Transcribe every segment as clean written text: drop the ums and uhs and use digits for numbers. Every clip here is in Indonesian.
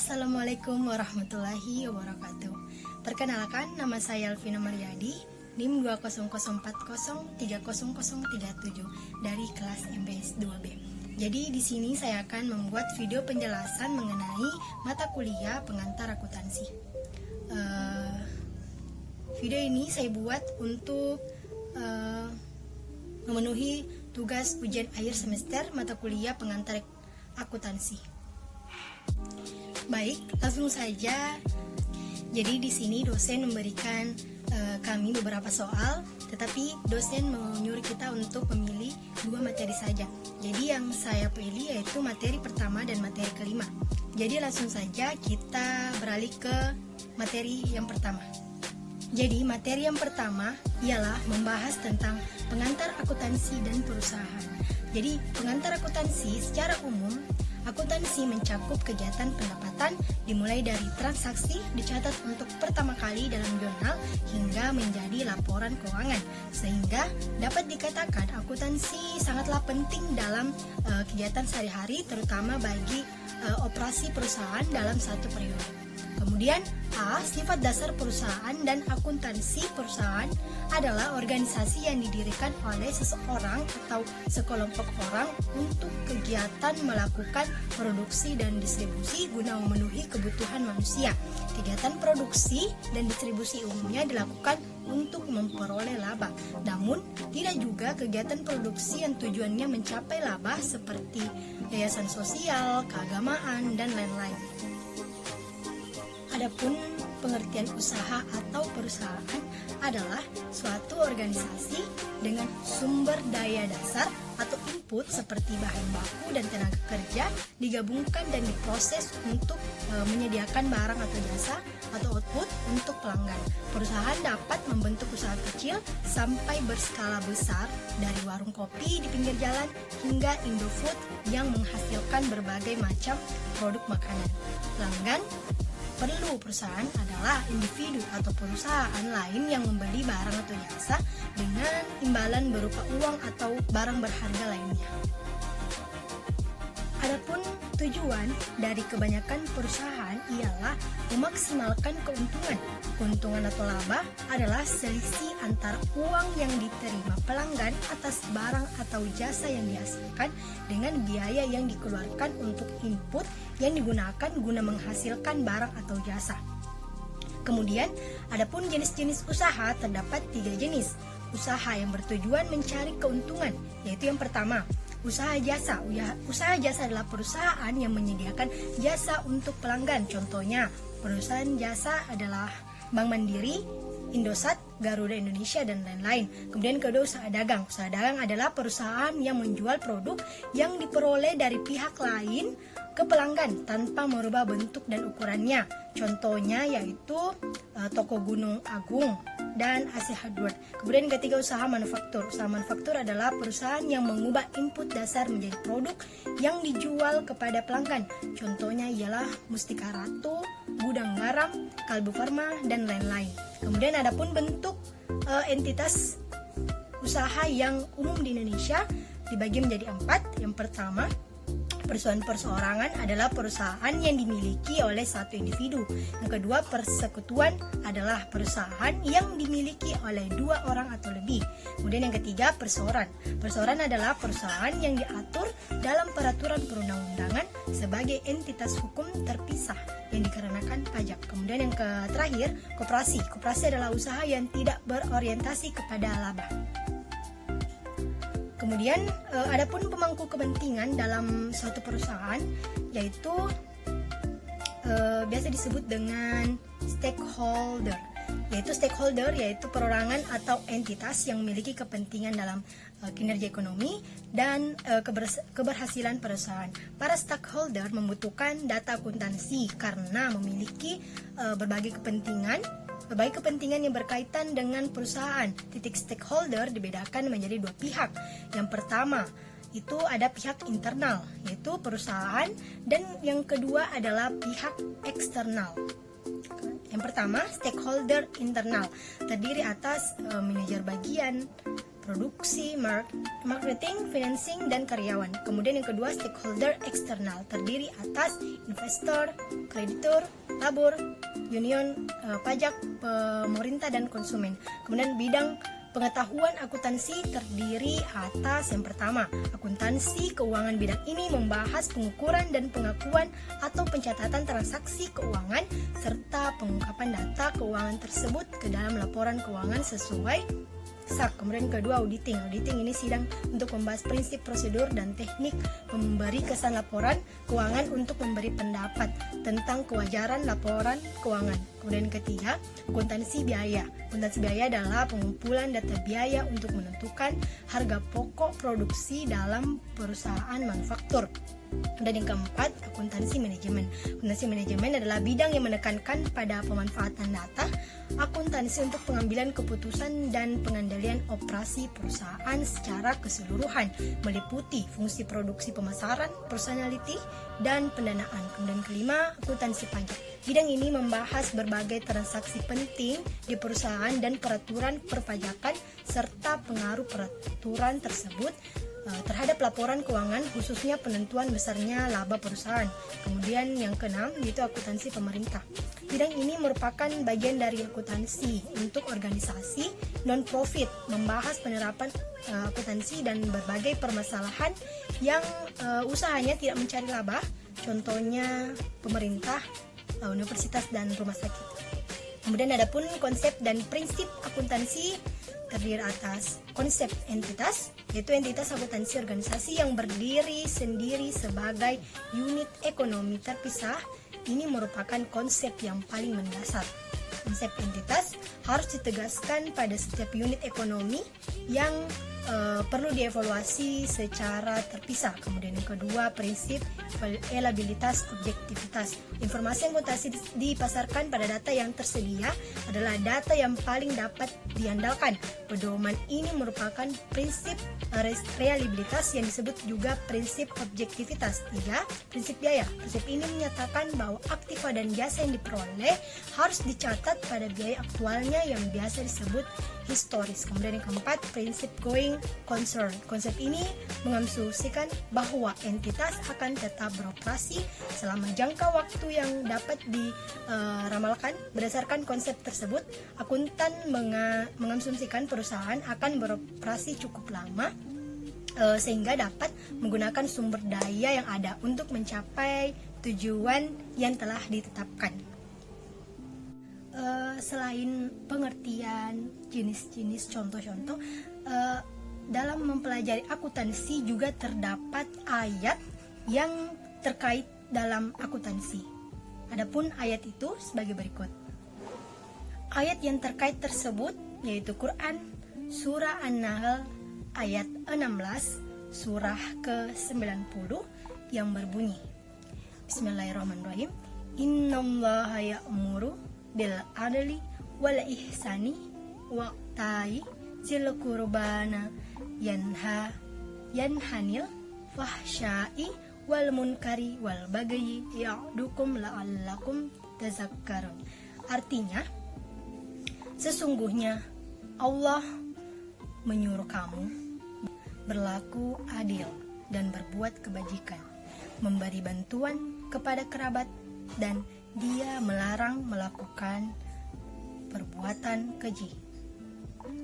Assalamualaikum warahmatullahi wabarakatuh. Perkenalkan, nama saya Alvina Mariadi, NIM 20040300037 dari kelas MPS 2B. Jadi di sini saya akan membuat video penjelasan mengenai mata kuliah pengantar akuntansi. Video ini saya buat untuk memenuhi tugas ujian akhir semester mata kuliah pengantar akuntansi. Baik, langsung saja. Jadi di sini dosen memberikan kami beberapa soal, tetapi dosen menyuruh kita untuk memilih 2 materi saja. Jadi yang saya pilih yaitu materi pertama dan materi kelima. Jadi langsung saja kita beralih ke materi yang pertama. Jadi materi yang pertama ialah membahas tentang pengantar akuntansi dan perusahaan. Jadi pengantar akuntansi secara umum, akuntansi mencakup kegiatan pendapatan dimulai dari transaksi dicatat untuk pertama kali dalam jurnal hingga menjadi laporan keuangan, sehingga dapat dikatakan akuntansi sangatlah penting dalam kegiatan sehari-hari, terutama bagi operasi perusahaan dalam satu periode. Kemudian A. Sifat dasar perusahaan dan akuntansi perusahaan adalah organisasi yang didirikan oleh seseorang atau sekelompok orang untuk kegiatan melakukan produksi dan distribusi guna memenuhi kebutuhan manusia. Kegiatan produksi dan distribusi umumnya dilakukan untuk memperoleh laba. Namun, tidak juga kegiatan produksi yang tujuannya mencapai laba seperti yayasan sosial, keagamaan, dan lain-lain. Adapun pengertian usaha atau perusahaan adalah suatu organisasi dengan sumber daya dasar atau input seperti bahan baku dan tenaga kerja digabungkan dan diproses untuk menyediakan barang atau jasa atau output untuk pelanggan. Perusahaan dapat membentuk usaha kecil sampai berskala besar, dari warung kopi di pinggir jalan hingga Indofood yang menghasilkan berbagai macam produk makanan. Pelanggan perlu perusahaan adalah individu atau perusahaan lain yang membeli barang atau jasa dengan imbalan berupa uang atau barang berharga lainnya. Adapun tujuan dari kebanyakan perusahaan ialah memaksimalkan keuntungan. Keuntungan atau laba adalah selisih antara uang yang diterima pelanggan atas barang atau jasa yang dihasilkan dengan biaya yang dikeluarkan untuk input yang digunakan guna menghasilkan barang atau jasa. Kemudian, adapun jenis-jenis usaha terdapat 3 jenis. Usaha yang bertujuan mencari keuntungan, yaitu yang pertama, usaha jasa. Usaha jasa adalah perusahaan yang menyediakan jasa untuk pelanggan. Contohnya, perusahaan jasa adalah Bank Mandiri, Indosat, Garuda Indonesia, dan lain-lain. Kemudian kedua, usaha dagang. Usaha dagang adalah perusahaan yang menjual produk yang diperoleh dari pihak lain ke pelanggan tanpa merubah bentuk dan ukurannya. Contohnya yaitu toko Gunung Agung dan AC Hardware. Kemudian ketiga, usaha manufaktur. Usaha manufaktur adalah perusahaan yang mengubah input dasar menjadi produk yang dijual kepada pelanggan. Contohnya ialah Mustika Ratu, Gudang Garam, Kalbu Farma, dan lain-lain. Kemudian adapun bentuk entitas usaha yang umum di Indonesia dibagi menjadi 4. Yang pertama, perusahaan perseorangan adalah perusahaan yang dimiliki oleh satu individu. Yang kedua, persekutuan adalah perusahaan yang dimiliki oleh 2 orang atau lebih. Kemudian yang ketiga, perseorangan. Perseorangan adalah perusahaan yang diatur dalam peraturan perundang-undangan sebagai entitas hukum terpisah yang dikenakan pajak. Kemudian yang terakhir, koperasi. Koperasi adalah usaha yang tidak berorientasi kepada laba. Kemudian adapun pemangku kepentingan dalam suatu perusahaan yaitu biasa disebut dengan stakeholder. Stakeholder yaitu perorangan atau entitas yang memiliki kepentingan dalam kinerja ekonomi dan keberhasilan perusahaan. Para stakeholder membutuhkan data akuntansi karena memiliki berbagai kepentingan yang berkaitan dengan perusahaan. Titik stakeholder dibedakan menjadi 2 pihak. Yang pertama, itu ada pihak internal, yaitu perusahaan, dan yang kedua adalah pihak eksternal. Yang pertama, stakeholder internal, terdiri atas manajer bagian, produksi, marketing, financing, dan karyawan. Kemudian yang kedua, stakeholder eksternal, terdiri atas investor, kreditur, labor, union, pajak, pemerintah, dan konsumen. Kemudian bidang pengetahuan akuntansi terdiri atas yang pertama, akuntansi keuangan. Bidang ini membahas pengukuran dan pengakuan atau pencatatan transaksi keuangan serta pengungkapan data keuangan tersebut ke dalam laporan keuangan sesuai SAK. Kemudian kedua, auditing. Auditing ini sidang untuk membahas prinsip, prosedur, dan teknik memberi kesan laporan keuangan untuk memberi pendapat tentang kewajaran laporan keuangan. Kemudian ketiga, akuntansi biaya. Akuntansi biaya adalah pengumpulan data biaya untuk menentukan harga pokok produksi dalam perusahaan manufaktur. Dan yang keempat, akuntansi manajemen. Akuntansi manajemen adalah bidang yang menekankan pada pemanfaatan data, akuntansi untuk pengambilan keputusan dan pengendalian operasi perusahaan secara keseluruhan, meliputi fungsi produksi, pemasaran, personality, dan pendanaan. Kemudian kelima, akuntansi pajak. Bidang ini membahas berbagai transaksi penting di perusahaan dan peraturan perpajakan serta pengaruh peraturan tersebut terhadap laporan keuangan, khususnya penentuan besarnya laba perusahaan. Kemudian yang keenam, yaitu akuntansi pemerintah. Bidang ini merupakan bagian dari akuntansi untuk organisasi non-profit, membahas penerapan akuntansi dan berbagai permasalahan yang usahanya tidak mencari laba, contohnya pemerintah, universitas, dan rumah sakit. Kemudian ada pun konsep dan prinsip akuntansi terdiri atas konsep entitas, yaitu entitas akuntansi organisasi yang berdiri sendiri sebagai unit ekonomi terpisah. Ini merupakan konsep yang paling mendasar. Konsep entitas harus ditegaskan pada setiap unit ekonomi yang perlu dievaluasi secara terpisah. Kemudian yang kedua, prinsip reliabilitas, objektivitas. Informasi akuntansi dipasarkan pada data yang tersedia adalah data yang paling dapat diandalkan. Pedoman ini merupakan prinsip reliabilitas yang disebut juga prinsip objektivitas. Tiga, prinsip biaya. Prinsip ini menyatakan bahwa aktiva dan jasa yang diperoleh harus dicatat pada biaya aktualnya yang biasa disebut historis. Kemudian yang keempat, prinsip going concern. Konsep ini mengasumsikan bahwa entitas akan tetap beroperasi selama jangka waktu yang dapat diramalkan. Berdasarkan konsep tersebut, akuntan mengasumsikan perusahaan akan beroperasi cukup lama sehingga dapat menggunakan sumber daya yang ada untuk mencapai tujuan yang telah ditetapkan. Selain pengertian jenis-jenis contoh-contoh, dalam mempelajari akuntansi juga terdapat ayat yang terkait dalam akuntansi. Adapun ayat itu sebagai berikut. Ayat yang terkait tersebut yaitu Quran Surah An-Nahl ayat 16 surah ke-90 yang berbunyi, Bismillahirrahmanirrahim, Innallaha ya'muru bil adli wal ihsani wa ta'i zil qurbana yanhanil fahsya'i wal munkari wal bagyi ya'dukum la'allakum tazakkarun. Artinya, sesungguhnya Allah menyuruh kamu berlaku adil dan berbuat kebajikan, memberi bantuan kepada kerabat, dan Dia melarang melakukan perbuatan keji,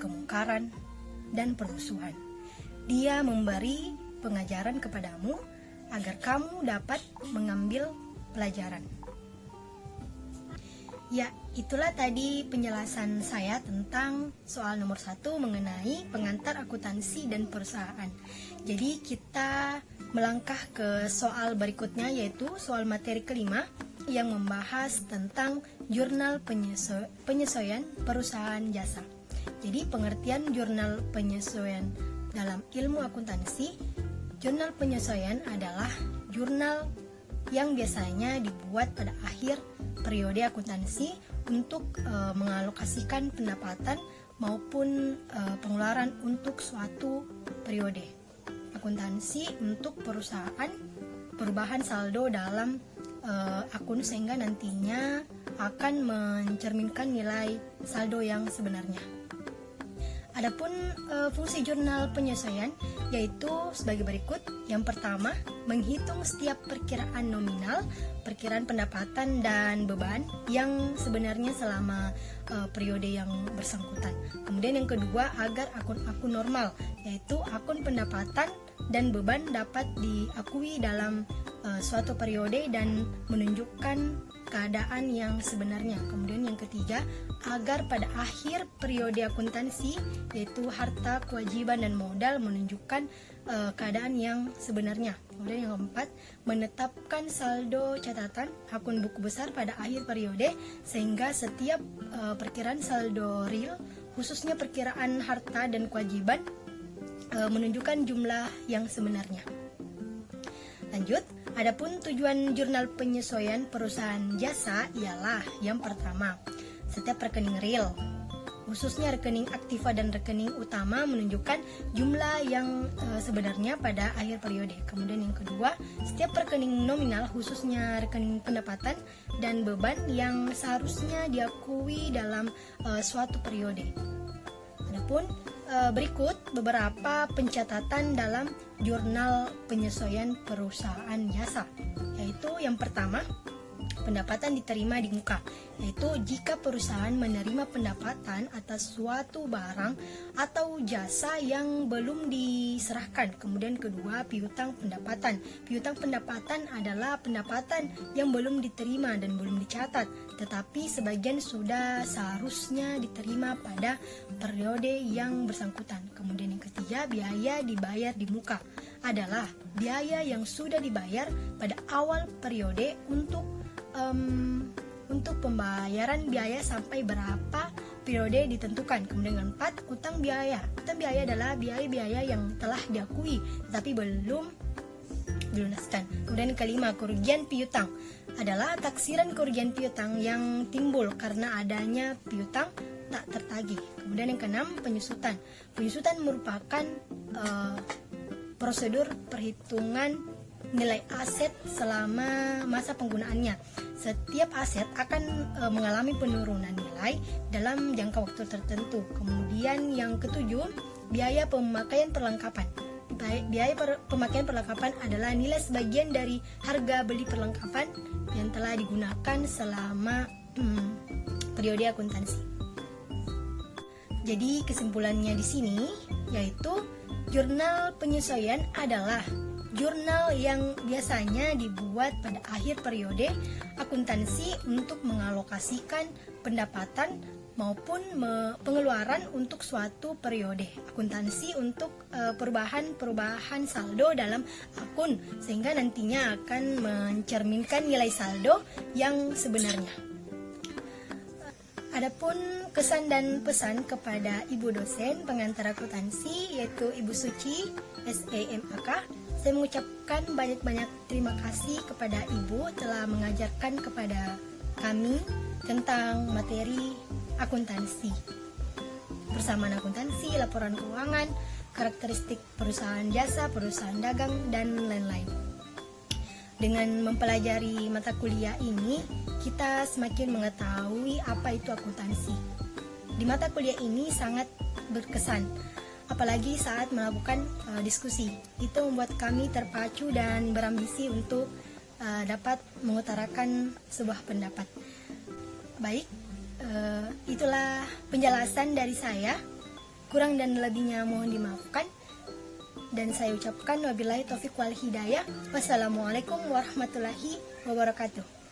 kemungkaran, dan permusuhan. Dia memberi pengajaran kepadamu agar kamu dapat mengambil pelajaran. Ya, itulah tadi penjelasan saya tentang soal nomor 1 mengenai pengantar akuntansi dan perusahaan. Jadi kita melangkah ke soal berikutnya, yaitu soal materi kelima yang membahas tentang jurnal penyesuaian perusahaan jasa. Jadi pengertian jurnal penyesuaian dalam ilmu akuntansi, jurnal penyesuaian adalah jurnal yang biasanya dibuat pada akhir periode akuntansi untuk mengalokasikan pendapatan maupun pengeluaran untuk suatu periode akuntansi untuk perusahaan, perubahan saldo dalam akun sehingga nantinya akan mencerminkan nilai saldo yang sebenarnya. Adapun fungsi jurnal penyesuaian yaitu sebagai berikut. Yang pertama, menghitung setiap perkiraan nominal, perkiraan pendapatan dan beban yang sebenarnya selama periode yang bersangkutan. Kemudian yang kedua, agar akun-akun normal, yaitu akun pendapatan dan beban dapat diakui dalam suatu periode dan menunjukkan keadaan yang sebenarnya. Kemudian yang ketiga, agar pada akhir periode akuntansi yaitu harta, kewajiban, dan modal menunjukkan keadaan yang sebenarnya. Kemudian yang keempat, menetapkan saldo catatan akun buku besar pada akhir periode sehingga setiap perkiraan saldo real, khususnya perkiraan harta dan kewajiban, menunjukkan jumlah yang sebenarnya. Lanjut, adapun tujuan jurnal penyesuaian perusahaan jasa ialah yang pertama, setiap rekening real, khususnya rekening aktiva dan rekening utama, menunjukkan jumlah yang sebenarnya pada akhir periode. Kemudian yang kedua, setiap rekening nominal, khususnya rekening pendapatan dan beban yang seharusnya diakui dalam suatu periode. Adapun berikut beberapa pencatatan dalam jurnal penyesuaian perusahaan jasa, yaitu yang pertama, pendapatan diterima di muka, yaitu jika perusahaan menerima pendapatan atas suatu barang atau jasa yang belum diserahkan. Kemudian kedua, piutang pendapatan. Piutang pendapatan adalah pendapatan yang belum diterima dan belum dicatat, tetapi sebagian sudah seharusnya diterima pada periode yang bersangkutan. Kemudian yang ketiga, biaya dibayar di muka adalah biaya yang sudah dibayar pada awal periode untuk pembayaran biaya sampai berapa periode ditentukan. Kemudian yang keempat, utang biaya. Utang biaya adalah biaya-biaya yang telah diakui tetapi belum dilunaskan. Kemudian yang kelima, kerugian piutang adalah taksiran kerugian piutang yang timbul karena adanya piutang tak tertagih. Kemudian yang keenam, penyusutan. Penyusutan merupakan prosedur perhitungan nilai aset selama masa penggunaannya. Setiap aset akan mengalami penurunan nilai dalam jangka waktu tertentu. Kemudian yang ketujuh, biaya pemakaian perlengkapan. Biaya pemakaian perlengkapan adalah nilai sebagian dari harga beli perlengkapan yang telah digunakan selama periode akuntansi. Jadi kesimpulannya di sini yaitu jurnal penyesuaian adalah jurnal yang biasanya dibuat pada akhir periode akuntansi untuk mengalokasikan pendapatan maupun pengeluaran untuk suatu periode akuntansi untuk perubahan saldo dalam akun sehingga nantinya akan mencerminkan nilai saldo yang sebenarnya. Adapun kesan dan pesan kepada Ibu dosen pengantar akuntansi yaitu Ibu Suci SEMAK, saya mengucapkan banyak-banyak terima kasih kepada Ibu telah mengajarkan kepada kami tentang materi akuntansi. Persamaan akuntansi, laporan keuangan, karakteristik perusahaan jasa, perusahaan dagang, dan lain-lain. Dengan mempelajari mata kuliah ini, kita semakin mengetahui apa itu akuntansi. Di mata kuliah ini sangat berkesan, apalagi saat melakukan diskusi. Itu membuat kami terpacu dan berambisi untuk dapat mengutarakan sebuah pendapat. Baik, itulah penjelasan dari saya. Kurang dan lebihnya mohon dimaafkan. Dan saya ucapkan wabillahi taufiq wal hidayah. Wassalamualaikum warahmatullahi wabarakatuh.